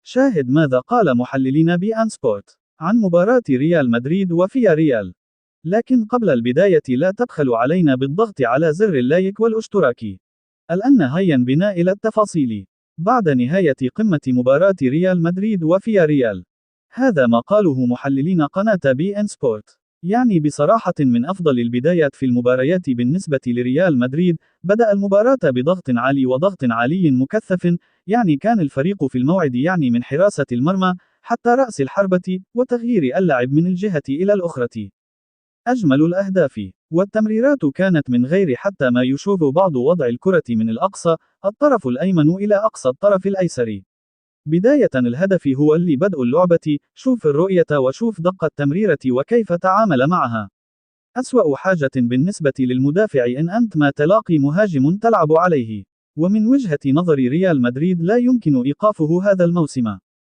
شاهد ماذا قال محللين بي إن سبورت عن مباراة ريال مدريد وفيا ريال. لكن قبل البداية لا تبخلوا علينا بالضغط على زر اللايك والاشتراك. الآن هيا بنا إلى التفاصيل. بعد نهاية قمة مباراة ريال مدريد وفيا ريال. هذا ما قاله محللين قناة بي إن سبورت. يعني بصراحة من أفضل البدايات في المباريات بالنسبة لريال مدريد. بدأ المباراة بضغط عالي وضغط عالي مكثف. يعني كان الفريق في الموعد، يعني من حراسة المرمى حتى رأس الحربة وتغيير اللعب من الجهة إلى الأخرى. أجمل الأهداف والتمريرات كانت من غير حتى ما يشوف بعض وضع الكرة من الأقصى الطرف الأيمن إلى أقصى الطرف الأيسر. بداية الهدف هو اللي بدء اللعبة. شوف الرؤية وشوف دقة التمريرة وكيف تعامل معها. أسوأ حاجة بالنسبة للمدافع إن أنت ما تلاقي مهاجم تلعب عليه. ومن وجهة نظر ريال مدريد لا يمكن إيقافه هذا الموسم.